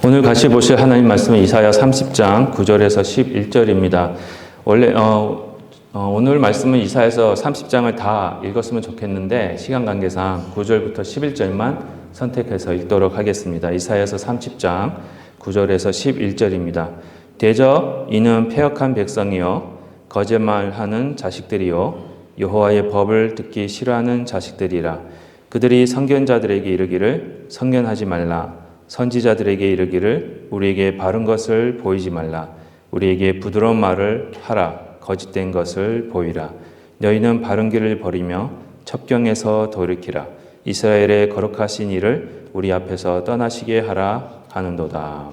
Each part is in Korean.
오늘 같이 보실 하나님 말씀은 이사야 30장 9절에서 11절입니다. 원래 오늘 말씀은 이사야서 30장을 다 읽었으면 좋겠는데 시간 관계상 9절부터 11절만 선택해서 읽도록 하겠습니다. 이사야서 30장 9절에서 11절입니다. 대저 이는 패역한 백성이요 거짓말하는 자식들이요 여호와의 법을 듣기 싫어하는 자식들이라. 그들이 선견자들에게 이르기를 선견하지 말라. 선지자들에게 이르기를 우리에게 바른 것을 보이지 말라. 우리에게 부드러운 말을 하라. 거짓된 것을 보이라. 너희는 바른 길을 버리며 첩경에서 돌이키라. 이스라엘의 거룩하신 이를 우리 앞에서 떠나시게 하라 하는도다.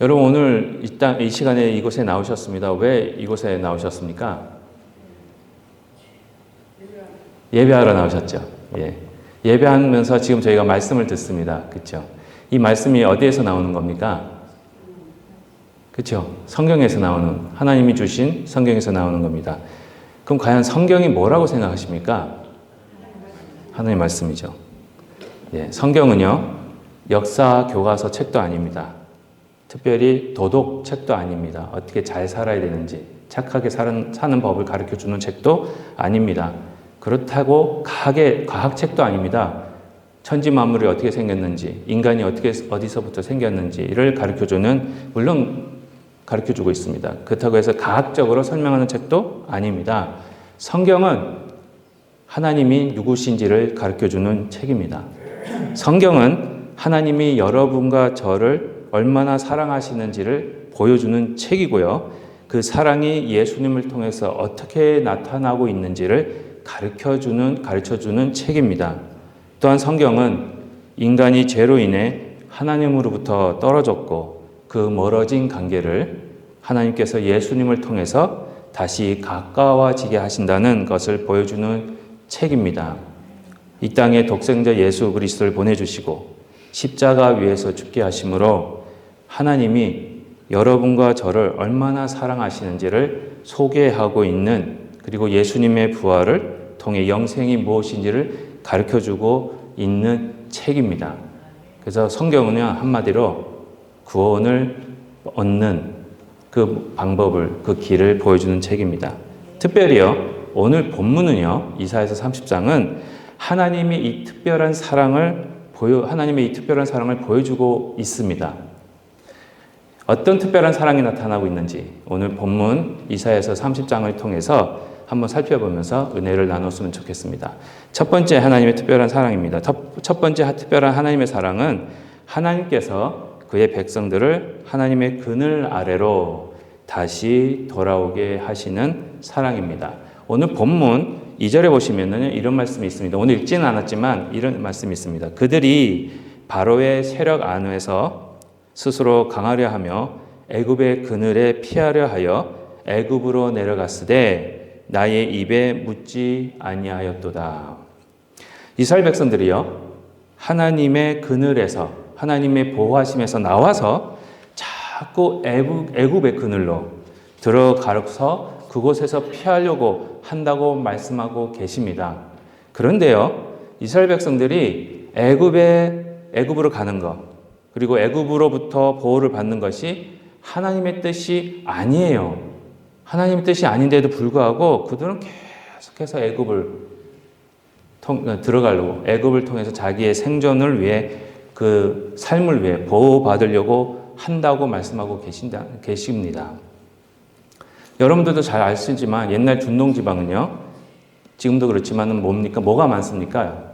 여러분 오늘 이 시간에 이곳에 나오셨습니다. 왜 이곳에 나오셨습니까? 예배하러 나오셨죠. 예. 예배하면서 지금 저희가 말씀을 듣습니다. 그렇죠? 이 말씀이 어디에서 나오는 겁니까? 그렇죠? 성경에서 나오는, 하나님이 주신 성경에서 나오는 겁니다. 그럼 과연 성경이 뭐라고 생각하십니까? 하나님 말씀이죠. 예, 성경은요, 역사 교과서 책도 아닙니다. 특별히 도덕 책도 아닙니다. 어떻게 잘 살아야 되는지, 착하게 사는 법을 가르쳐주는 책도 아닙니다. 그렇다고 과학책도 아닙니다. 천지 만물이 어떻게 생겼는지, 인간이 어디서부터 생겼는지를 가르쳐주는, 물론 가르쳐주고 있습니다. 그렇다고 해서 과학적으로 설명하는 책도 아닙니다. 성경은 하나님이 누구신지를 가르쳐주는 책입니다. 성경은 하나님이 여러분과 저를 얼마나 사랑하시는지를 보여주는 책이고요. 그 사랑이 예수님을 통해서 어떻게 나타나고 있는지를 가르쳐주는 책입니다. 또한 성경은 인간이 죄로 인해 하나님으로부터 떨어졌고 그 멀어진 관계를 하나님께서 예수님을 통해서 다시 가까워지게 하신다는 것을 보여주는 책입니다. 이 땅에 독생자 예수 그리스도를 보내주시고 십자가 위에서 죽게 하심으로 하나님이 여러분과 저를 얼마나 사랑하시는지를 소개하고 있는, 그리고 예수님의 부활을 통해 영생이 무엇인지를 가르쳐주고 있는 책입니다. 그래서 성경은요, 한마디로 구원을 얻는 그 방법을, 그 길을 보여주는 책입니다. 특별히요, 오늘 본문은요, 이사야서 30장은 하나님의 이 특별한 사랑을 보여주고 있습니다. 어떤 특별한 사랑이 나타나고 있는지 오늘 본문 이사야서 30장을 통해서 한번 살펴보면서 은혜를 나눴으면 좋겠습니다. 첫 번째 하나님의 특별한 사랑입니다. 첫 번째 특별한 하나님의 사랑은 하나님께서 그의 백성들을 하나님의 그늘 아래로 다시 돌아오게 하시는 사랑입니다. 오늘 본문 2절에 보시면은 이런 말씀이 있습니다. 오늘 읽지는 않았지만 이런 말씀이 있습니다. 그들이 바로의 세력 안에서 스스로 강하려 하며 애굽의 그늘에 피하려 하여 애굽으로 내려갔으되 나의 입에 묻지 아니하였도다. 이스라엘 백성들이요, 하나님의 그늘에서, 하나님의 보호하심에서 나와서 자꾸 애굽의 그늘로 들어가서 그곳에서 피하려고 한다고 말씀하고 계십니다. 그런데요, 이스라엘 백성들이 애굽으로 가는 것, 그리고 애굽으로부터 보호를 받는 것이 하나님의 뜻이 아니에요. 하나님의 뜻이 아닌데도 불구하고 그들은 계속해서 애굽을 들어가려고, 애굽을 통해서 자기의 생존을 위해, 그 삶을 위해 보호받으려고 한다고 말씀하고 계십니다. 여러분들도 잘 아시지만 옛날 중동지방은요, 지금도 그렇지만 뭐가 많습니까?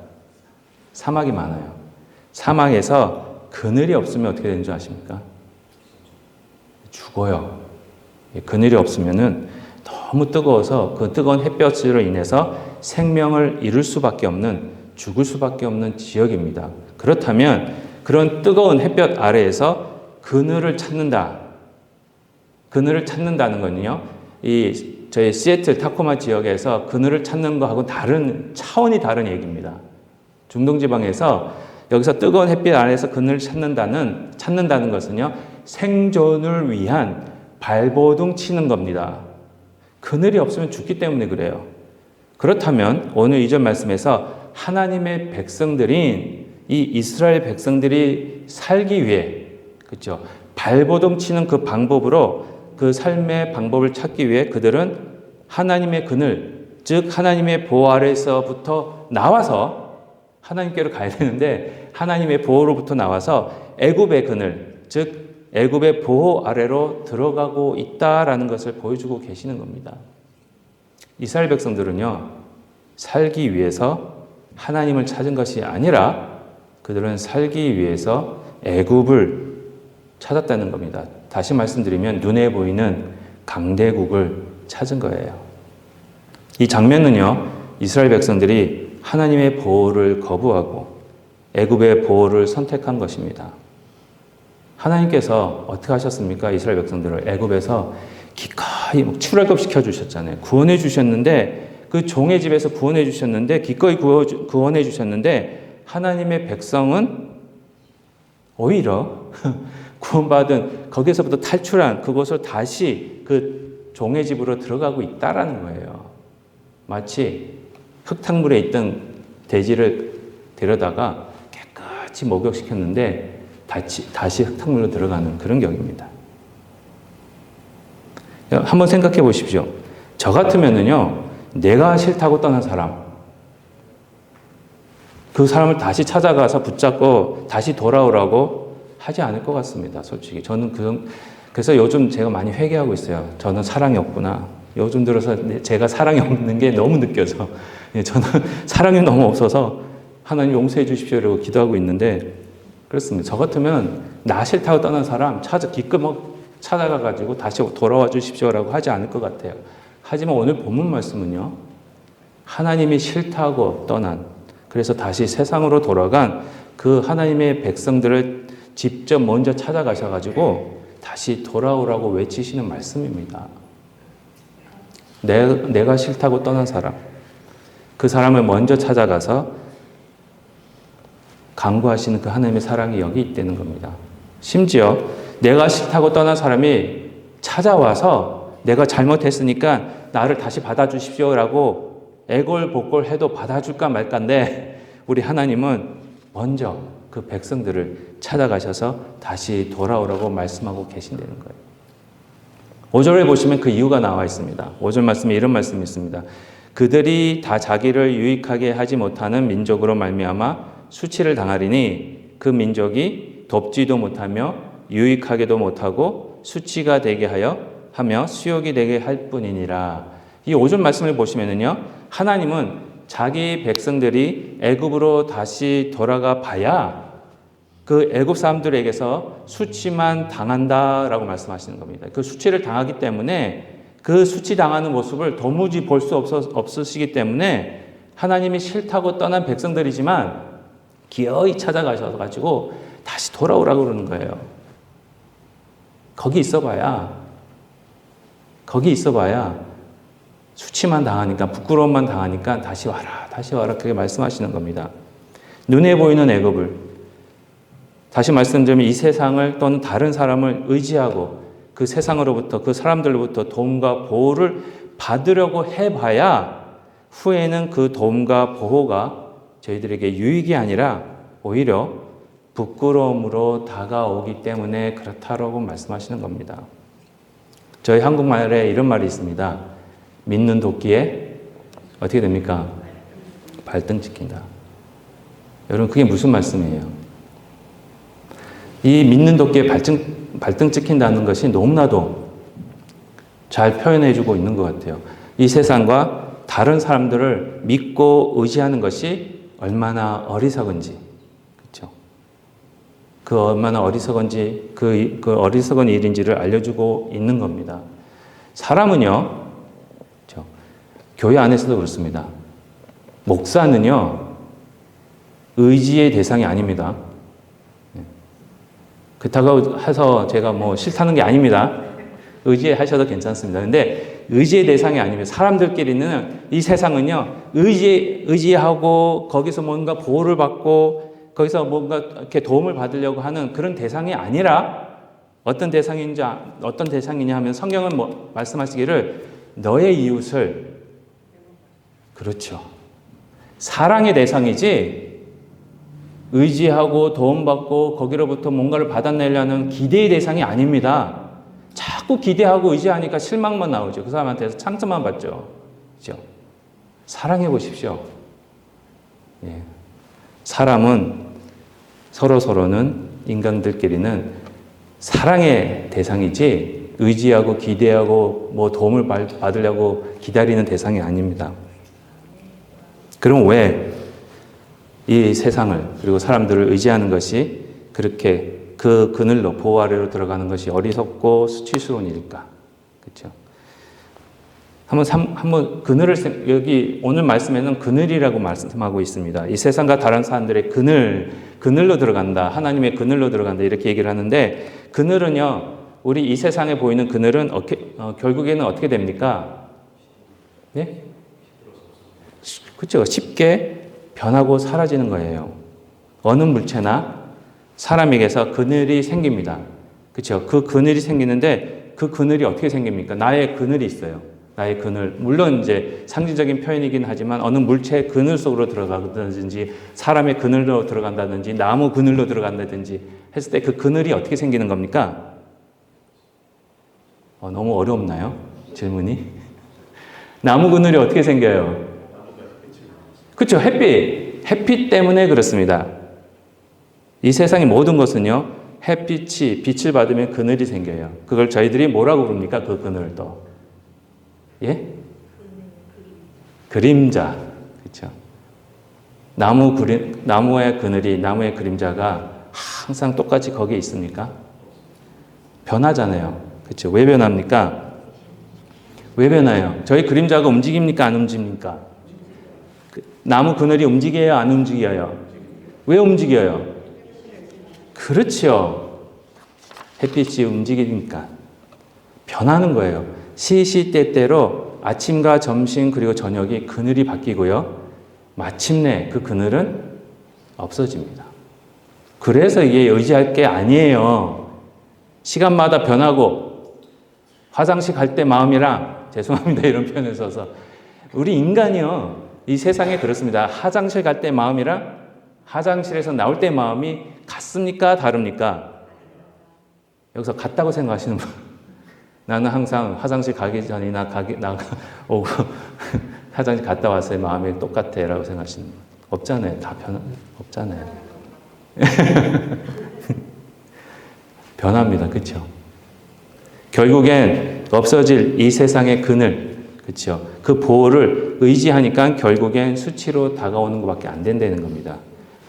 사막이 많아요. 사막에서 그늘이 없으면 어떻게 되는 줄 아십니까? 죽어요. 그늘이 없으면은 너무 뜨거워서 그 뜨거운 햇볕으로 인해서 생명을 잃을 수밖에 없는, 죽을 수밖에 없는 지역입니다. 그렇다면 그런 뜨거운 햇볕 아래에서 그늘을 찾는다. 그늘을 찾는다는 건요, 저희 시애틀 타코마 지역에서 그늘을 찾는 거하고 차원이 다른 얘기입니다. 중동지방에서 여기서 뜨거운 햇빛 아래에서 그늘을 찾는다는 것은요, 생존을 위한 발버둥 치는 겁니다. 그늘이 없으면 죽기 때문에 그래요. 그렇다면 오늘 이전 말씀에서 하나님의 백성들인 이 이스라엘 백성들이 살기 위해, 그렇죠? 발버둥 치는 그 방법으로 그 삶의 방법을 찾기 위해 그들은 하나님의 그늘, 즉 하나님의 보호 아래에서부터 나와서 하나님께로 가야 되는데 하나님의 보호로부터 나와서 애굽의 그늘, 즉 애굽의 보호 아래로 들어가고 있다라는 것을 보여주고 계시는 겁니다. 이스라엘 백성들은요, 살기 위해서 하나님을 찾은 것이 아니라 그들은 살기 위해서 애굽을 찾았다는 겁니다. 다시 말씀드리면 눈에 보이는 강대국을 찾은 거예요. 이 장면은요, 이스라엘 백성들이 하나님의 보호를 거부하고 애굽의 보호를 선택한 것입니다. 하나님께서 어떻게 하셨습니까? 이스라엘 백성들을 애굽에서 기꺼이 출애굽 시켜주셨잖아요. 구원해 주셨는데 그 종의 집에서 구원해 주셨는데 기꺼이 구원해 주셨는데 하나님의 백성은 오히려 구원받은 거기서부터 탈출한 그곳을 다시 그 종의 집으로 들어가고 있다라는 거예요. 마치 흙탕물에 있던 돼지를 데려다가 깨끗이 목욕시켰는데 다시 흙탕물로 들어가는 그런 격입니다. 한번 생각해 보십시오. 저 같으면은요, 내가 싫다고 떠난 사람, 그 사람을 다시 찾아가서 붙잡고 다시 돌아오라고 하지 않을 것 같습니다. 솔직히. 저는 그래서 요즘 제가 많이 회개하고 있어요. 저는 사랑이 없구나. 요즘 들어서 제가 사랑이 없는 게 너무 느껴져. 저는 사랑이 너무 없어서 하나님 용서해 주십시오라고 기도하고 있는데 그렇습니다. 저 같으면 나 싫다고 떠난 사람 기꺼이 찾아가가지고 다시 돌아와 주십시오라고 하지 않을 것 같아요. 하지만 오늘 본문 말씀은요, 하나님이 싫다고 떠난, 그래서 다시 세상으로 돌아간 그 하나님의 백성들을 직접 먼저 찾아가셔가지고 다시 돌아오라고 외치시는 말씀입니다. 내가 싫다고 떠난 사람, 그 사람을 먼저 찾아가서 강구하시는 그 하나님의 사랑이 여기 있다는 겁니다. 심지어 내가 싫다고 떠난 사람이 찾아와서 내가 잘못했으니까 나를 다시 받아주십시오라고 애걸복걸해도 받아줄까 말까인데 우리 하나님은 먼저 그 백성들을 찾아가셔서 다시 돌아오라고 말씀하고 계신다는 거예요. 5절에 보시면 그 이유가 나와 있습니다. 5절 말씀에 이런 말씀이 있습니다. 그들이 다 자기를 유익하게 하지 못하는 민족으로 말미암아 수치를 당하리니 그 민족이 돕지도 못하며 유익하게도 못하고 수치가 되게 하며 수욕이 되게 할 뿐이니라. 이 5절 말씀을 보시면은요, 하나님은 자기 백성들이 애굽으로 다시 돌아가 봐야 그 애굽 사람들에게서 수치만 당한다라고 말씀하시는 겁니다. 그 수치를 당하기 때문에 그 수치 당하는 모습을 도무지 볼 수 없으시기 때문에 하나님이 싫다고 떠난 백성들이지만 기어이 찾아가셔서 가지고 다시 돌아오라고 그러는 거예요. 거기 있어봐야 수치만 당하니까, 부끄러움만 당하니까 다시 와라 그렇게 말씀하시는 겁니다. 눈에 보이는 애굽을, 다시 말씀드리면 이 세상을 또는 다른 사람을 의지하고 그 세상으로부터, 그 사람들로부터 도움과 보호를 받으려고 해봐야 후에는 그 도움과 보호가 저희들에게 유익이 아니라 오히려 부끄러움으로 다가오기 때문에 그렇다라고 말씀하시는 겁니다. 저희 한국말에 이런 말이 있습니다. 믿는 도끼에 어떻게 됩니까? 발등 찍힌다. 여러분, 그게 무슨 말씀이에요? 이 믿는 도끼에 발등 찍힌다는 것이 너무나도 잘 표현해주고 있는 것 같아요. 이 세상과 다른 사람들을 믿고 의지하는 것이 얼마나 어리석은지, 그렇죠? 그 얼마나 어리석은지, 그 어리석은 일인지를 알려주고 있는 겁니다. 사람은요, 그렇죠? 교회 안에서도 그렇습니다. 목사는요, 의지의 대상이 아닙니다. 그렇다고 해서 제가 싫다는 게 아닙니다. 의지하셔도 괜찮습니다. 근데 의지의 대상이 아니면 사람들끼리는 이 세상은요, 의지하고 거기서 뭔가 보호를 받고 거기서 뭔가 이렇게 도움을 받으려고 하는 그런 대상이 아니라 어떤 대상이냐 하면 성경은 말씀하시기를 너의 이웃을, 그렇죠, 사랑의 대상이지 의지하고 도움받고 거기로부터 뭔가를 받아내려는 기대의 대상이 아닙니다. 자꾸 기대하고 의지하니까 실망만 나오죠. 그 사람한테서 상처만 받죠. 그렇죠? 사랑해 보십시오. 예. 사람은 서로는 인간들끼리는 사랑의 대상이지 의지하고 기대하고 뭐 도움을 받으려고 기다리는 대상이 아닙니다. 그럼 왜 이 세상을 그리고 사람들을 의지하는 것이 그렇게 그 그늘로 보호 아래로 들어가는 것이 어리석고 수치스러운 일일까? 그렇죠? 한번 그늘을 여기 오늘 말씀에는 그늘이라고 말씀하고 있습니다. 이 세상과 다른 사람들의 그늘로 들어간다. 하나님의 그늘로 들어간다. 이렇게 얘기를 하는데 그늘은요. 우리 이 세상에 보이는 그늘은 결국에는 어떻게 됩니까? 예? 그렇죠. 쉽게 변하고 사라지는 거예요. 어느 물체나 사람에게서 그늘이 생깁니다. 그렇죠. 그 그늘이 생기는데 그 그늘이 어떻게 생깁니까? 나의 그늘이 있어요. 나의 그늘. 물론 이제 상징적인 표현이긴 하지만 어느 물체의 그늘 속으로 들어가든지 사람의 그늘로 들어간다든지 나무 그늘로 들어간다든지 했을 때 그 그늘이 어떻게 생기는 겁니까? 너무 어렵나요? 질문이? 나무 그늘이 어떻게 생겨요? 그렇죠. 햇빛 때문에 그렇습니다. 이 세상의 모든 것은요. 빛을 받으면 그늘이 생겨요. 그걸 저희들이 뭐라고 부릅니까? 그 그늘도. 예? 그림자. 그렇죠. 나무의 그늘이, 나무의 그림자가 항상 똑같이 거기에 있습니까? 변하잖아요. 그렇죠. 왜 변합니까? 왜 변해요? 저희 그림자가 움직입니까? 안 움직입니까? 나무 그늘이 움직여요? 안 움직여요? 왜 움직여요? 그렇죠. 햇빛이 움직이니까 변하는 거예요. 시시때때로 아침과 점심 그리고 저녁이 그늘이 바뀌고요. 마침내 그 그늘은 없어집니다. 그래서 이게 의지할 게 아니에요. 시간마다 변하고 화장실 갈 때 마음이랑 죄송합니다. 이런 표현을 써서 우리 인간이요. 이 세상에 그렇습니다. 화장실 갈 때 마음이랑 화장실에서 나올 때 마음이 같습니까? 다릅니까? 여기서 같다고 생각하시는 분. 나는 항상 화장실 가기 전이나 오고 화장실 갔다 왔을 때 마음이 똑같아 라고 생각하시는 분. 없잖아요. 없잖아요. 변합니다. 그렇죠? 결국엔 없어질 이 세상의 그늘, 그렇죠? 그 보호를 의지하니까 결국엔 수치로 다가오는 것밖에 안 된다는 겁니다.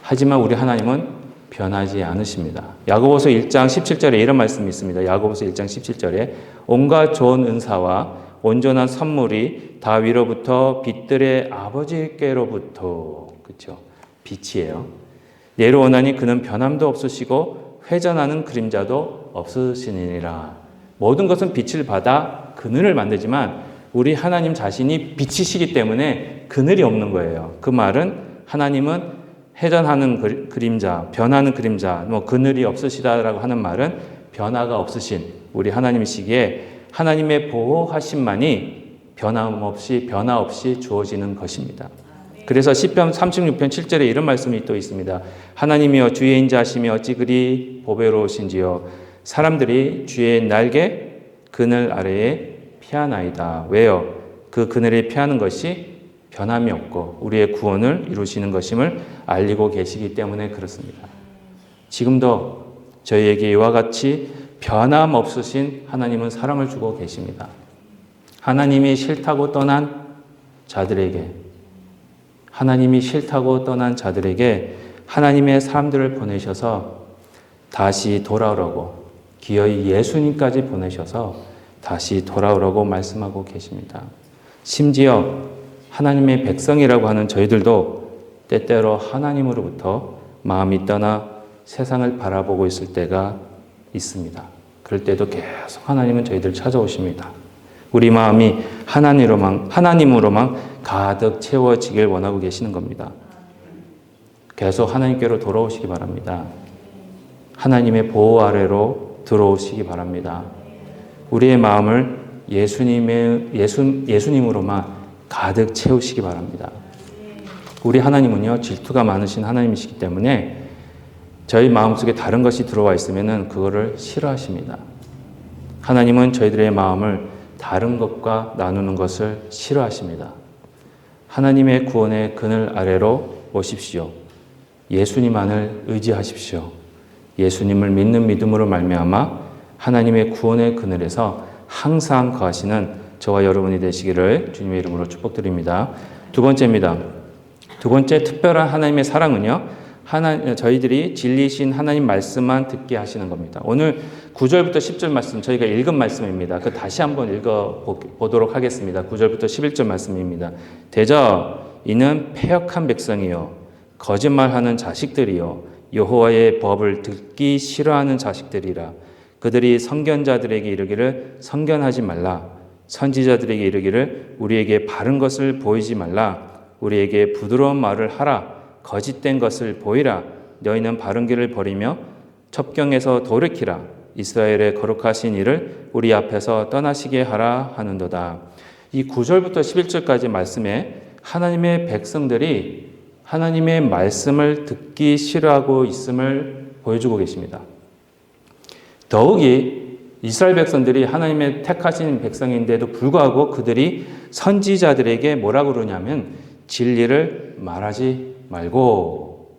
하지만 우리 하나님은 변하지 않으십니다. 야고보서 1장 17절에 이런 말씀이 있습니다. 야고보서 1장 17절에 온갖 좋은 은사와 온전한 선물이 다 위로부터 빛들의 아버지께로부터, 그렇죠? 빛이에요. 예로오나니 그는 변함도 없으시고 회전하는 그림자도 없으시니라. 모든 것은 빛을 받아 그늘을 만들지만 우리 하나님 자신이 빛이시기 때문에 그늘이 없는 거예요. 그 말은 하나님은 회전하는 그림자, 변하는 그림자, 그늘이 없으시다라고 하는 말은 변화가 없으신 우리 하나님이시기에 하나님의 보호하심만이 변화 없이 주어지는 것입니다. 그래서 시편 36편 7절에 이런 말씀이 또 있습니다. 하나님이여 주의 인자하심이 어찌 그리 보배로우신지요. 사람들이 주의 날개 그늘 아래에 피하나이다. 왜요? 그 그늘에 피하는 것이 변함이 없고 우리의 구원을 이루시는 것임을 알리고 계시기 때문에 그렇습니다. 지금도 저희에게 이와 같이 변함없으신 하나님은 사랑을 주고 계십니다. 하나님이 싫다고 떠난 자들에게 하나님의 사람들을 보내셔서 다시 돌아오라고 기어이 예수님까지 보내셔서 다시 돌아오라고 말씀하고 계십니다. 심지어 하나님의 백성이라고 하는 저희들도 때때로 하나님으로부터 마음이 떠나 세상을 바라보고 있을 때가 있습니다. 그럴 때도 계속 하나님은 저희들 찾아오십니다. 우리 마음이 하나님으로만 가득 채워지길 원하고 계시는 겁니다. 계속 하나님께로 돌아오시기 바랍니다. 하나님의 보호 아래로 들어오시기 바랍니다. 우리의 마음을 예수님으로만 가득 채우시기 바랍니다. 우리 하나님은요, 질투가 많으신 하나님이시기 때문에 저희 마음속에 다른 것이 들어와 있으면 그거를 싫어하십니다. 하나님은 저희들의 마음을 다른 것과 나누는 것을 싫어하십니다. 하나님의 구원의 그늘 아래로 오십시오. 예수님만을 의지하십시오. 예수님을 믿는 믿음으로 말미암아 하나님의 구원의 그늘에서 항상 거하시는 저와 여러분이 되시기를 주님의 이름으로 축복드립니다. 두 번째입니다. 두 번째 특별한 하나님의 사랑은요, 저희들이 진리신 하나님 말씀만 듣게 하시는 겁니다. 오늘 9절부터 10절 말씀 저희가 읽은 말씀입니다. 그 다시 한번 읽어보도록 하겠습니다. 9절부터 11절 말씀입니다. 대저 이는 패역한 백성이요 거짓말하는 자식들이요 여호와의 법을 듣기 싫어하는 자식들이라. 그들이 선견자들에게 이르기를 선견하지 말라. 선지자들에게 이르기를 우리에게 바른 것을 보이지 말라. 우리에게 부드러운 말을 하라. 거짓된 것을 보이라. 너희는 바른 길을 버리며 첩경에서 돌이키라. 이스라엘의 거룩하신 이를 우리 앞에서 떠나시게 하라 하는도다. 이 9절부터 11절까지 말씀에 하나님의 백성들이 하나님의 말씀을 듣기 싫어하고 있음을 보여주고 계십니다. 더욱이 이스라엘 백성들이 하나님의 택하신 백성인데도 불구하고 그들이 선지자들에게 뭐라고 그러냐면 진리를 말하지 말고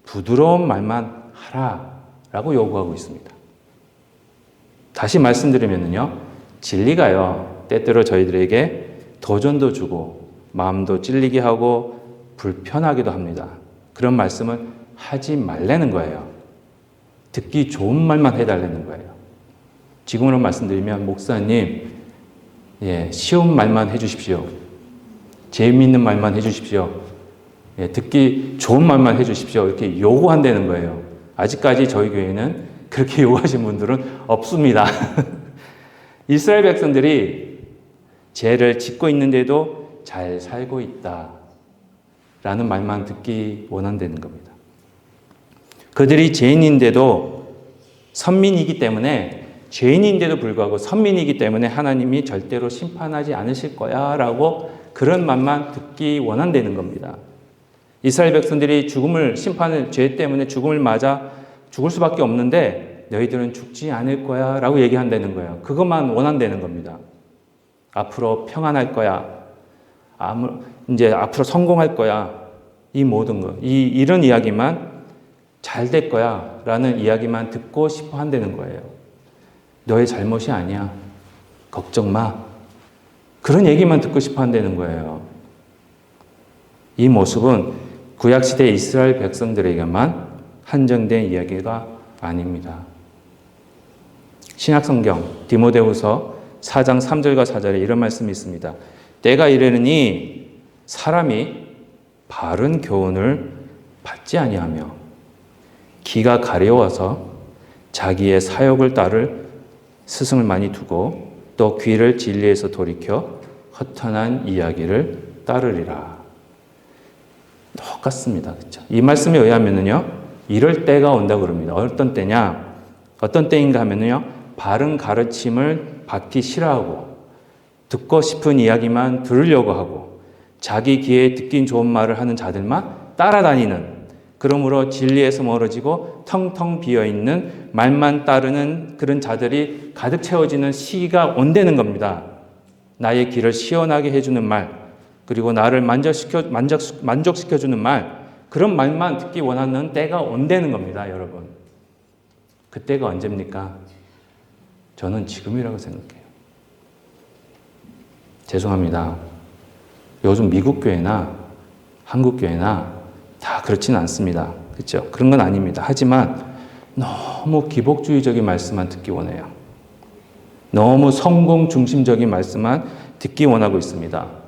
부드러운 말만 하라라고 요구하고 있습니다. 다시 말씀드리면요, 진리가요 때때로 저희들에게 도전도 주고 마음도 찔리게 하고 불편하기도 합니다. 그런 말씀은 하지 말라는 거예요. 듣기 좋은 말만 해달라는 거예요. 지금으로 말씀드리면 목사님, 쉬운 말만 해주십시오. 재미있는 말만 해주십시오. 듣기 좋은 말만 해주십시오. 이렇게 요구한다는 거예요. 아직까지 저희 교회는 그렇게 요구하신 분들은 없습니다. 이스라엘 백성들이 죄를 짓고 있는데도 잘 살고 있다 라는 말만 듣기 원한다는 겁니다. 그들이 죄인인데도 선민이기 때문에 죄인인데도 불구하고 선민이기 때문에 하나님이 절대로 심판하지 않으실 거야 라고 그런 말만 듣기 원한다는 겁니다. 이스라엘 백성들이 심판을 죄 때문에 죽음을 맞아 죽을 수밖에 없는데 너희들은 죽지 않을 거야 라고 얘기한다는 거예요. 그것만 원한다는 겁니다. 앞으로 평안할 거야. 이제 앞으로 성공할 거야. 이 모든 것. 이런 이야기만 잘 될 거야 라는 이야기만 듣고 싶어 한다는 거예요. 너의 잘못이 아니야. 걱정 마. 그런 얘기만 듣고 싶어 한다는 거예요. 이 모습은 구약시대 이스라엘 백성들에게만 한정된 이야기가 아닙니다. 신약성경 디모데후서 4장 3절과 4절에 이런 말씀이 있습니다. 때가 이르니 사람이 바른 교훈을 받지 아니하며 기가 가려워서 자기의 사욕을 따를 스승을 많이 두고 또 귀를 진리에서 돌이켜 허탄한 이야기를 따르리라. 똑같습니다. 그렇죠? 이 말씀에 의하면요, 이럴 때가 온다고 그럽니다. 어떤 때냐? 어떤 때인가 하면요, 바른 가르침을 받기 싫어하고 듣고 싶은 이야기만 들으려고 하고 자기 귀에 듣긴 좋은 말을 하는 자들만 따라다니는, 그러므로 진리에서 멀어지고 텅텅 비어있는 말만 따르는 그런 자들이 가득 채워지는 시기가 온다는 겁니다. 나의 길을 시원하게 해주는 말, 그리고 나를 만족시켜주는 말, 그런 말만 듣기 원하는 때가 온다는 겁니다, 여러분. 그 때가 언제입니까? 저는 지금이라고 생각해요. 죄송합니다. 요즘 미국 교회나 한국 교회나 다 그렇지는 않습니다. 그렇죠? 그런 건 아닙니다. 하지만 너무 기복주의적인 말씀만 듣기 원해요. 너무 성공 중심적인 말씀만 듣기 원하고 있습니다.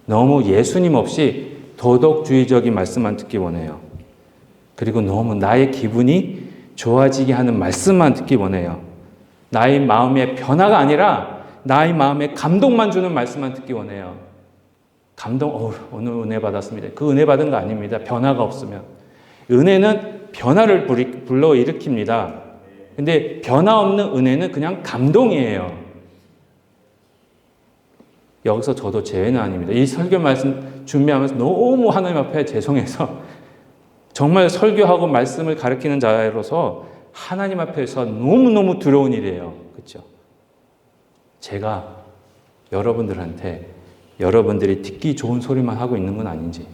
너무 예수님 없이 도덕주의적인 말씀만 듣기 원해요. 그리고 너무 나의 기분이 좋아지게 하는 말씀만 듣기 원해요. 나의 마음의 변화가 아니라 나의 마음에 감동만 주는 말씀만 듣기 원해요. 감동, 오늘 은혜 받았습니다. 그 은혜 받은 거 아닙니다. 변화가 없으면. 은혜는 변화를 불러일으킵니다. 근데 변화 없는 은혜는 그냥 감동이에요. 여기서 저도 죄는 아닙니다. 이 설교 말씀 준비하면서 너무 하나님 앞에 죄송해서 정말 설교하고 말씀을 가르치는 자로서 하나님 앞에서 너무너무 두려운 일이에요. 그렇죠? 제가 여러분들한테 여러분들이 듣기 좋은 소리만 하고 있는 건 아닌지,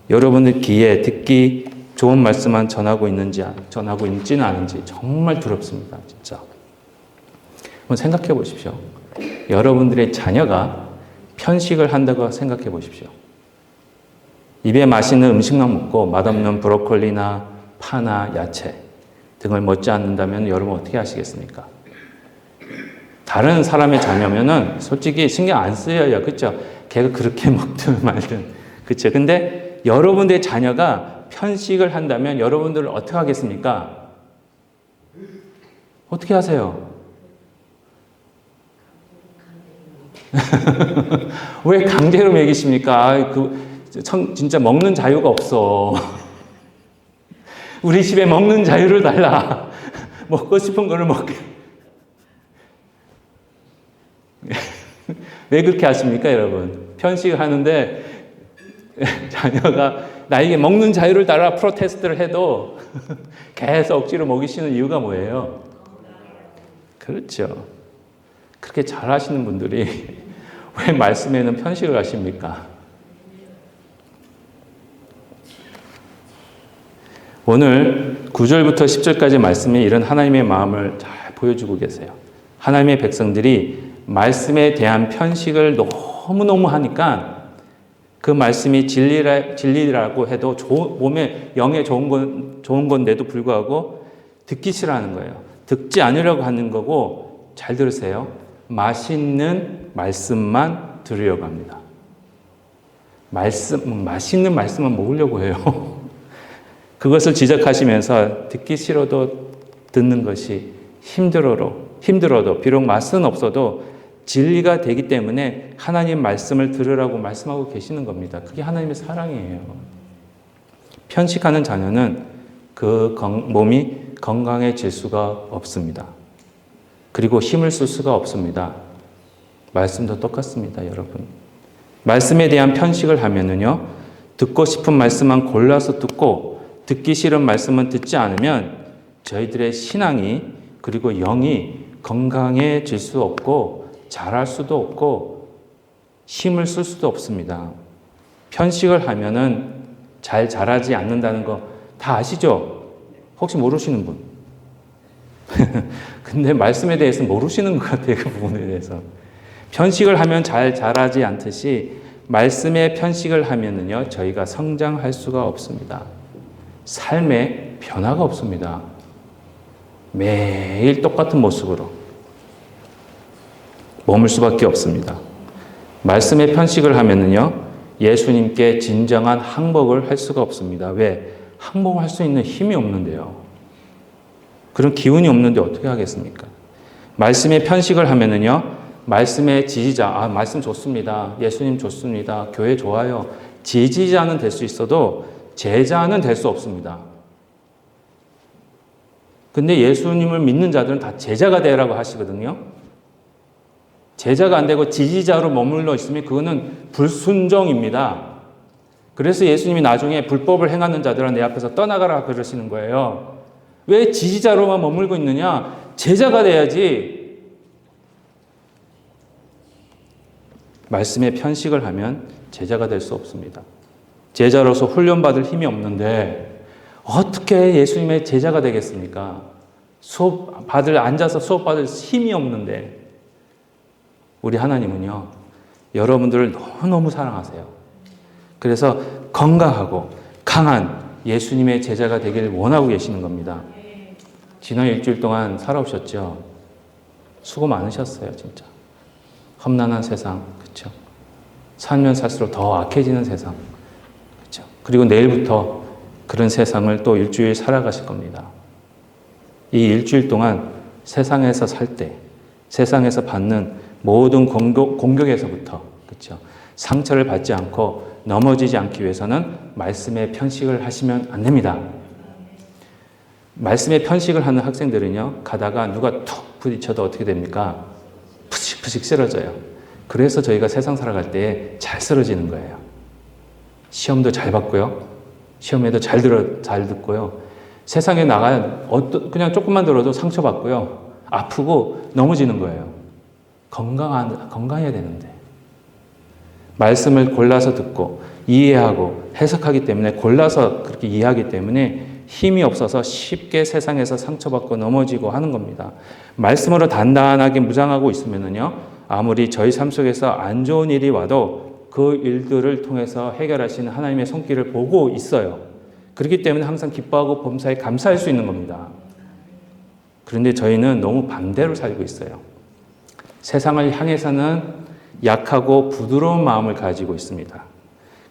여러분들 귀에 듣기 좋은 말씀만 전하고 있지는 않은지 정말 두렵습니다. 진짜. 한번 생각해 보십시오. 여러분들의 자녀가 편식을 한다고 생각해 보십시오. 입에 맛있는 음식만 먹고 맛없는 브로콜리나 파나 야채 등을 먹지 않는다면 여러분 어떻게 하시겠습니까? 다른 사람의 자녀면은 솔직히 신경 안 쓰여요. 그렇죠? 걔가 그렇게 먹든 말든. 그렇죠? 근데 여러분들의 자녀가 편식을 한다면 여러분들은 어떻게 하겠습니까? 어떻게 하세요? 왜 강제로 먹이십니까? 진짜 먹는 자유가 없어. 우리 집에 먹는 자유를 달라. 먹고 싶은 거를 먹게. 왜 그렇게 하십니까, 여러분? 편식을 하는데 자녀가 나에게 먹는 자유를 달라 프로테스트를 해도 계속 억지로 먹이시는 이유가 뭐예요? 그렇죠. 그렇게 잘하시는 분들이 왜 말씀에는 편식을 하십니까? 오늘 9절부터 10절까지 말씀이 이런 하나님의 마음을 잘 보여주고 계세요. 하나님의 백성들이 말씀에 대한 편식을 너무너무 하니까 그 말씀이 진리라고 해도 몸에 영에 좋은 건데도 불구하고 듣기 싫어하는 거예요. 듣지 않으려고 하는 거고, 잘 들으세요. 맛있는 말씀만 들으려고 합니다. 맛있는 말씀만 먹으려고 해요. 그것을 지적하시면서 듣기 싫어도 듣는 것이 힘들어도 비록 맛은 없어도 진리가 되기 때문에 하나님 말씀을 들으라고 말씀하고 계시는 겁니다. 그게 하나님의 사랑이에요. 편식하는 자녀는 그 몸이 건강해질 수가 없습니다. 그리고 힘을 쓸 수가 없습니다. 말씀도 똑같습니다, 여러분. 말씀에 대한 편식을 하면은요, 듣고 싶은 말씀만 골라서 듣고 듣기 싫은 말씀은 듣지 않으면 저희들의 신앙이 그리고 영이 건강해질 수 없고 자랄 수도 없고 힘을 쓸 수도 없습니다. 편식을 하면은 잘 자라지 않는다는 거 다 아시죠? 혹시 모르시는 분? 근데 말씀에 대해서 모르시는 것 같아요. 그 부분에 대해서. 편식을 하면 잘 자라지 않듯이 말씀에 편식을 하면은요, 저희가 성장할 수가 없습니다. 삶에 변화가 없습니다. 매일 똑같은 모습으로 머물 수밖에 없습니다. 말씀에 편식을 하면은요, 예수님께 진정한 항복을 할 수가 없습니다. 왜? 항복할 수 있는 힘이 없는데요. 그런 기운이 없는데 어떻게 하겠습니까? 말씀에 편식을 하면은요, 말씀의 지지자, 말씀 좋습니다. 예수님 좋습니다. 교회 좋아요. 지지자는 될 수 있어도 제자는 될 수 없습니다. 근데 예수님을 믿는 자들은 다 제자가 되라고 하시거든요. 제자가 안 되고 지지자로 머물러 있으면 그거는 불순종입니다. 그래서 예수님이 나중에 불법을 행하는 자들은 내 앞에서 떠나가라 그러시는 거예요. 왜 지지자로만 머물고 있느냐? 제자가 돼야지. 말씀에 편식을 하면 제자가 될 수 없습니다. 제자로서 훈련받을 힘이 없는데 어떻게 예수님의 제자가 되겠습니까? 앉아서 수업 받을 힘이 없는데. 우리 하나님은요, 여러분들을 너무너무 사랑하세요. 그래서 건강하고 강한 예수님의 제자가 되기를 원하고 계시는 겁니다. 지난 일주일 동안 살아오셨죠? 수고 많으셨어요, 진짜. 험난한 세상, 그렇죠? 살면 살수록 더 악해지는 세상, 그렇죠? 그리고 내일부터 그런 세상을 또 일주일 살아가실 겁니다. 이 일주일 동안 세상에서 살 때, 세상에서 받는 모든 공격에서부터, 그렇죠? 상처를 받지 않고 넘어지지 않기 위해서는 말씀에 편식을 하시면 안 됩니다. 말씀에 편식을 하는 학생들은요, 가다가 누가 툭 부딪혀도 어떻게 됩니까? 푸식푸식 쓰러져요. 그래서 저희가 세상 살아갈 때 잘 쓰러지는 거예요. 시험도 잘 받고요. 시험에도 잘 듣고요. 세상에 나가야 그냥 조금만 들어도 상처받고요. 아프고 넘어지는 거예요. 건강해야 되는데. 말씀을 골라서 듣고 이해하고 해석하기 때문에 골라서 그렇게 이해하기 때문에 힘이 없어서 쉽게 세상에서 상처받고 넘어지고 하는 겁니다. 말씀으로 단단하게 무장하고 있으면요, 아무리 저희 삶 속에서 안 좋은 일이 와도 그 일들을 통해서 해결하시는 하나님의 손길을 보고 있어요. 그렇기 때문에 항상 기뻐하고 범사에 감사할 수 있는 겁니다. 그런데 저희는 너무 반대로 살고 있어요. 세상을 향해서는 약하고 부드러운 마음을 가지고 있습니다.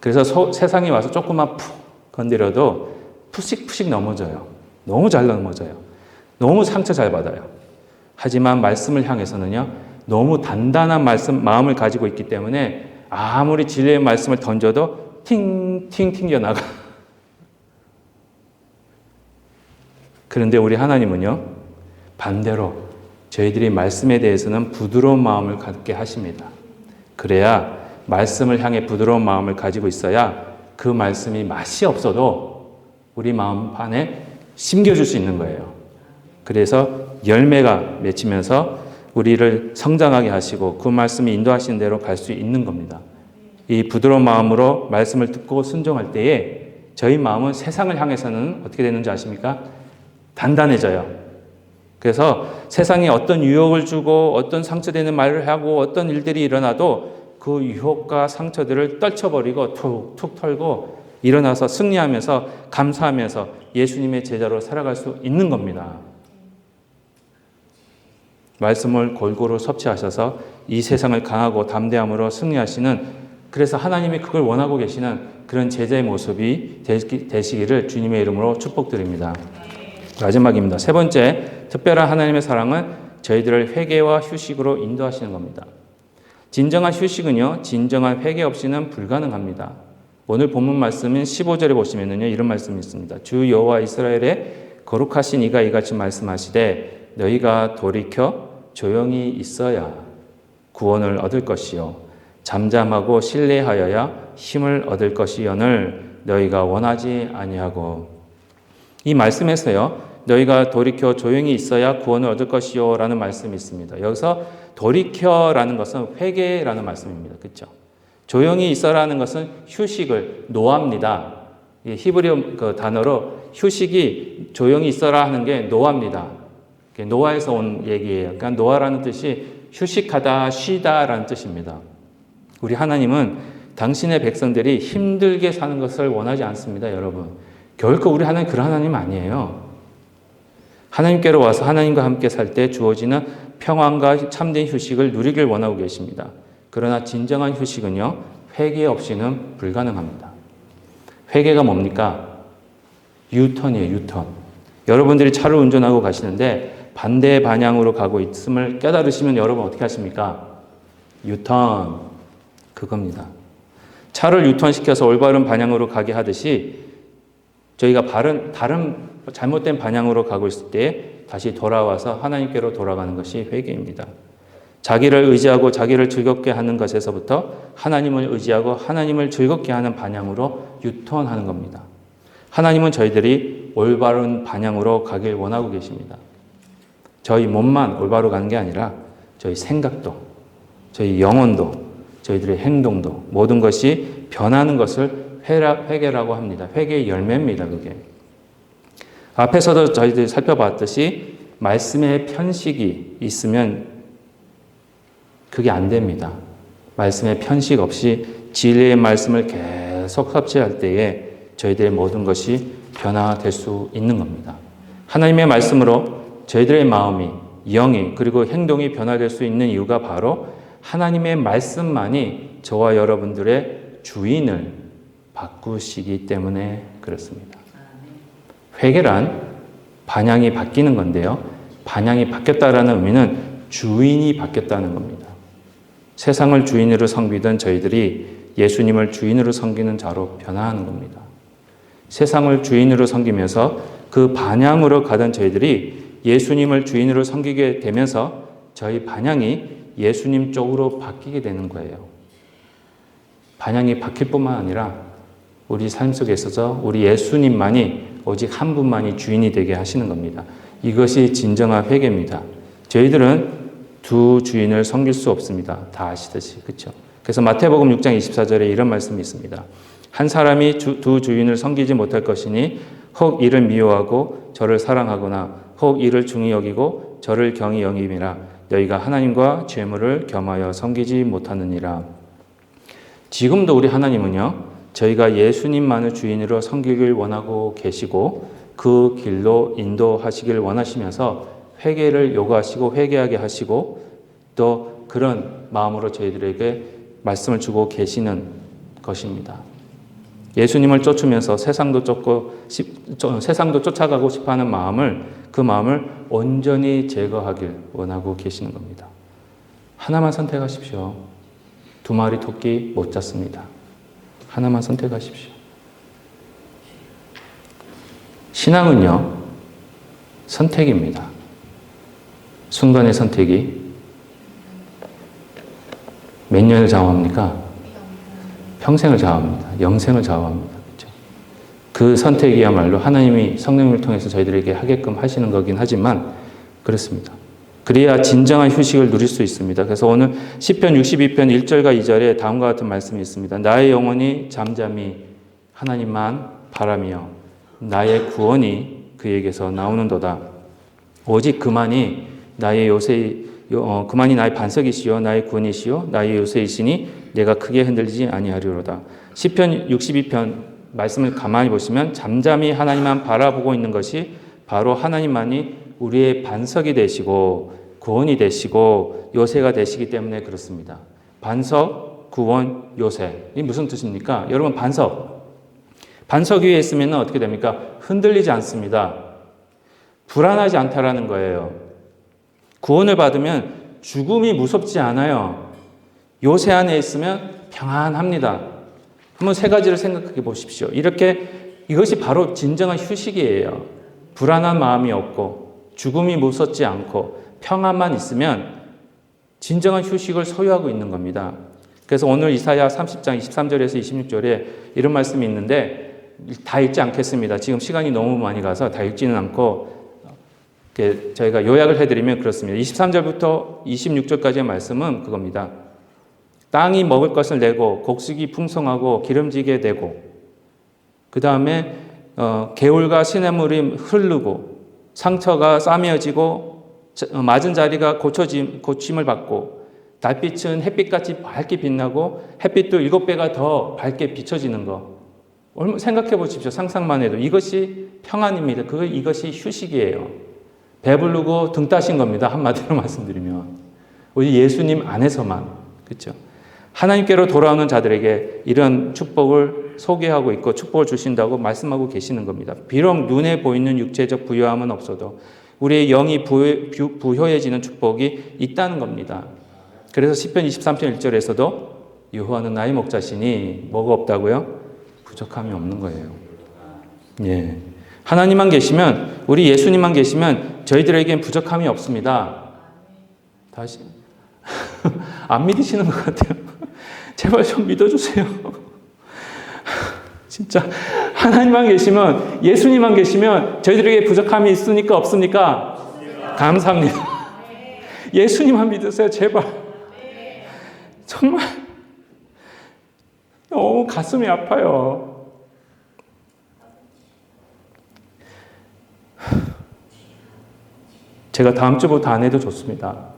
그래서 세상이 와서 조금만 푹 건드려도 푸식푸식 넘어져요. 너무 잘 넘어져요. 너무 상처 잘 받아요. 하지만 말씀을 향해서는요, 너무 단단한 마음을 가지고 있기 때문에 아무리 진리의 말씀을 던져도 팅팅 튕겨나가. 그런데 우리 하나님은요, 반대로 저희들이 말씀에 대해서는 부드러운 마음을 갖게 하십니다. 그래야 말씀을 향해 부드러운 마음을 가지고 있어야 그 말씀이 맛이 없어도 우리 마음 안에 심겨줄 수 있는 거예요. 그래서 열매가 맺히면서 우리를 성장하게 하시고 그 말씀이 인도하시는 대로 갈 수 있는 겁니다. 이 부드러운 마음으로 말씀을 듣고 순종할 때에 저희 마음은 세상을 향해서는 어떻게 되는지 아십니까? 단단해져요. 그래서 세상에 어떤 유혹을 주고 어떤 상처되는 말을 하고 어떤 일들이 일어나도 그 유혹과 상처들을 떨쳐버리고 툭툭 털고 일어나서 승리하면서 감사하면서 예수님의 제자로 살아갈 수 있는 겁니다. 말씀을 골고루 섭취하셔서 이 세상을 강하고 담대함으로 승리하시는, 그래서 하나님이 그걸 원하고 계시는 그런 제자의 모습이 되시기를 주님의 이름으로 축복드립니다. 마지막입니다. 세 번째, 특별한 하나님의 사랑은 저희들을 회개와 휴식으로 인도하시는 겁니다. 진정한 휴식은요, 진정한 회개 없이는 불가능합니다. 오늘 본문 말씀인 15절에 보시면요, 이런 말씀이 있습니다. 주 여호와 이스라엘의 거룩하신 이가 이같이 말씀하시되 너희가 돌이켜 조용히 있어야 구원을 얻을 것이요 잠잠하고 신뢰하여야 힘을 얻을 것이여늘 너희가 원하지 아니하고. 이 말씀에서요, 너희가 돌이켜 조용히 있어야 구원을 얻을 것이요 라는 말씀이 있습니다. 여기서 돌이켜라는 것은 회개라는 말씀입니다. 그렇죠? 조용히 있어라는 것은 휴식을 노합니다. 히브리어 그 단어로 휴식이 조용히 있어라 하는 게 노합니다. 노아에서 온 얘기예요. 그러니까 노아라는 뜻이 휴식하다, 쉬다라는 뜻입니다. 우리 하나님은 당신의 백성들이 힘들게 사는 것을 원하지 않습니다, 여러분. 결코 우리 하나님 그런 하나님 아니에요. 하나님께로 와서 하나님과 함께 살 때 주어지는 평안과 참된 휴식을 누리길 원하고 계십니다. 그러나 진정한 휴식은요, 회개 없이는 불가능합니다. 회개가 뭡니까? 유턴이에요, 유턴. 여러분들이 차를 운전하고 가시는데 반대 방향으로 가고 있음을 깨달으시면 여러분 어떻게 하십니까? 유턴. 그겁니다. 차를 유턴시켜서 올바른 방향으로 가게 하듯이 저희가 다른 잘못된 방향으로 가고 있을 때 다시 돌아와서 하나님께로 돌아가는 것이 회개입니다. 자기를 의지하고 자기를 즐겁게 하는 것에서부터 하나님을 의지하고 하나님을 즐겁게 하는 방향으로 유턴하는 겁니다. 하나님은 저희들이 올바른 방향으로 가길 원하고 계십니다. 저희 몸만 올바로 가는 게 아니라 저희 생각도, 저희 영혼도, 저희들의 행동도 모든 것이 변하는 것을 회개라고 합니다. 회개의 열매입니다, 그게. 앞에서도 저희들이 살펴봤듯이 말씀의 편식이 있으면 그게 안 됩니다. 말씀의 편식 없이 진리의 말씀을 계속 섭취할 때에 저희들의 모든 것이 변화될 수 있는 겁니다. 하나님의 말씀으로 저희들의 마음이, 영이, 그리고 행동이 변화될 수 있는 이유가 바로 하나님의 말씀만이 저와 여러분들의 주인을 바꾸시기 때문에 그렇습니다. 회개란 방향이 바뀌는 건데요. 방향이 바뀌었다라는 의미는 주인이 바뀌었다는 겁니다. 세상을 주인으로 섬기던 저희들이 예수님을 주인으로 섬기는 자로 변화하는 겁니다. 세상을 주인으로 섬기면서 그 방향으로 가던 저희들이 예수님을 주인으로 섬기게 되면서 저희 방향이 예수님 쪽으로 바뀌게 되는 거예요. 방향이 바뀔 뿐만 아니라 우리 삶 속에 있어서 우리 예수님만이 오직 한 분만이 주인이 되게 하시는 겁니다. 이것이 진정한 회개입니다. 저희들은 두 주인을 섬길 수 없습니다. 다 아시듯이. 그렇죠? 그래서 마태복음 6장 24절에 이런 말씀이 있습니다. 한 사람이 두 주인을 섬기지 못할 것이니 혹 이를 미워하고 저를 사랑하거나 혹 이를 중히 여기고 저를 경히 여김이라 너희가 하나님과 죄물을 겸하여 섬기지 못하느니라. 지금도 우리 하나님은요, 저희가 예수님만을 주인으로 섬기길 원하고 계시고 그 길로 인도하시길 원하시면서 회개를 요구하시고 회개하게 하시고 또 그런 마음으로 저희들에게 말씀을 주고 계시는 것입니다. 예수님을 쫓으면서 세상도 쫓아가고 싶어하는 그 마음을 온전히 제거하길 원하고 계시는 겁니다. 하나만 선택하십시오. 두 마리 토끼 못 잡습니다. 하나만 선택하십시오. 신앙은요, 선택입니다. 순간의 선택이 몇 년을 좌우합니까? 평생을 좌우합니다. 영생을 좌우합니다. 그렇죠? 그 선택이야말로 하나님이 성령을 통해서 저희들에게 하게끔 하시는 거긴 하지만 그렇습니다. 그래야 진정한 휴식을 누릴 수 있습니다. 그래서 오늘 시편 62편 1절과 2절에 다음과 같은 말씀이 있습니다. 나의 영혼이 잠잠히 하나님만 바라며 나의 구원이 그에게서 나오는도다. 오직 그만이 나의 반석이시요 나의 구원이시요 나의 요새이시니 내가 크게 흔들리지 아니하리로다. 시편 62편 말씀을 가만히 보시면 잠잠히 하나님만 바라보고 있는 것이 바로 하나님만이 우리의 반석이 되시고 구원이 되시고 요새가 되시기 때문에 그렇습니다. 반석, 구원, 요새. 이 무슨 뜻입니까? 여러분, 반석 위에 있으면 어떻게 됩니까? 흔들리지 않습니다. 불안하지 않다라는 거예요. 구원을 받으면 죽음이 무섭지 않아요. 요새 안에 있으면 평안합니다. 한번 세 가지를 생각해 보십시오. 이것이 바로 진정한 휴식이에요. 불안한 마음이 없고 죽음이 무섭지 않고 평안만 있으면 진정한 휴식을 소유하고 있는 겁니다. 그래서 오늘 이사야 30장 23절에서 26절에 이런 말씀이 있는데 다 읽지 않겠습니다. 지금 시간이 너무 많이 가서 다 읽지는 않고 저희가 요약을 해드리면 그렇습니다. 23절부터 26절까지의 말씀은 그겁니다. 땅이 먹을 것을 내고 곡식이 풍성하고 기름지게 되고 그 다음에 개울과 시냇물이 흐르고 상처가 싸매어지고 맞은 자리가 고침을 받고 달빛은 햇빛같이 밝게 빛나고 햇빛도 7배가 더 밝게 비춰지는 거. 생각해 보십시오. 상상만 해도. 이것이 평안입니다. 이것이 휴식이에요. 배부르고 등 따신 겁니다. 한마디로 말씀드리면. 우리 예수님 안에서만. 그렇죠? 하나님께로 돌아오는 자들에게 이런 축복을 소개하고 있고 축복을 주신다고 말씀하고 계시는 겁니다. 비록 눈에 보이는 육체적 부유함은 없어도 우리의 영이 부효해지는 축복이 있다는 겁니다. 그래서 시편 23편 1절에서도 여호와는 나의 목자시니 뭐가 없다고요? 부족함이 없는 거예요. 예. 하나님만 계시면, 우리 예수님만 계시면 저희들에겐 부족함이 없습니다. 다시 안 믿으시는 것 같아요. 제발 좀 믿어주세요. 진짜 하나님만 계시면, 예수님만 계시면 저희들에게 부족함이 있습니까? 없습니까? 없습니다. 감사합니다. 예수님만 믿으세요. 제발. 정말 너무 가슴이 아파요. 제가 다음 주부터 안 해도 좋습니다.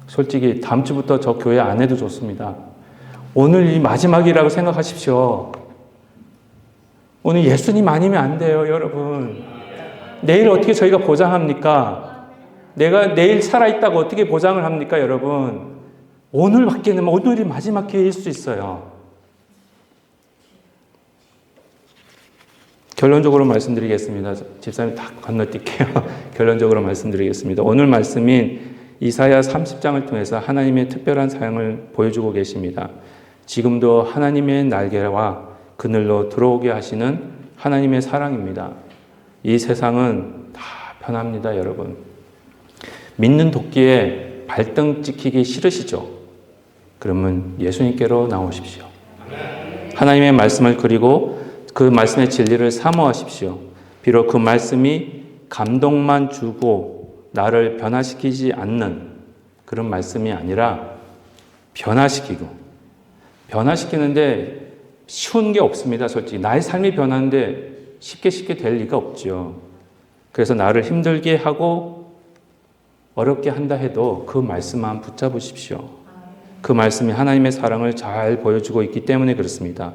솔직히 다음 주부터 저 교회 안 해도 좋습니다. 오늘이 마지막이라고 생각하십시오. 오늘 예수님 아니면 안 돼요, 여러분. 내일 어떻게 저희가 보장합니까? 내가 내일 살아있다고 어떻게 보장을 합니까, 여러분? 오늘이 마지막 기회일 수 있어요. 결론적으로 말씀드리겠습니다. 집사님 다 건너뛸게요. 결론적으로 말씀드리겠습니다. 오늘 말씀인 이사야 30장을 통해서 하나님의 특별한 사랑을 보여주고 계십니다. 지금도 하나님의 날개와 그늘로 들어오게 하시는 하나님의 사랑입니다. 이 세상은 다 편합니다, 여러분. 믿는 도끼에 발등 찍히기 싫으시죠? 그러면 예수님께로 나오십시오. 하나님의 말씀을 그리고 그 말씀의 진리를 사모하십시오. 비록 그 말씀이 감동만 주고 나를 변화시키지 않는 그런 말씀이 아니라 변화시키는데 쉬운 게 없습니다. 솔직히 나의 삶이 변하는데 쉽게 될 리가 없죠. 그래서 나를 힘들게 하고 어렵게 한다 해도 그 말씀만 붙잡으십시오. 그 말씀이 하나님의 사랑을 잘 보여주고 있기 때문에 그렇습니다.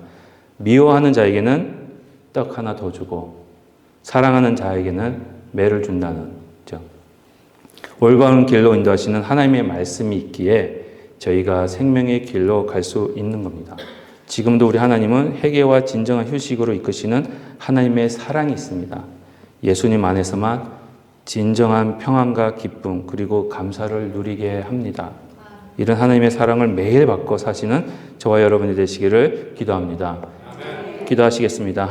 미워하는 자에게는 떡 하나 더 주고 사랑하는 자에게는 매를 준다는 거죠. 올바른 길로 인도하시는 하나님의 말씀이 있기에 저희가 생명의 길로 갈 수 있는 겁니다. 지금도 우리 하나님은 회개와 진정한 휴식으로 이끄시는 하나님의 사랑이 있습니다. 예수님 안에서만 진정한 평안과 기쁨 그리고 감사를 누리게 합니다. 이런 하나님의 사랑을 매일 받고 사시는 저와 여러분이 되시기를 기도합니다. 기도하시겠습니다.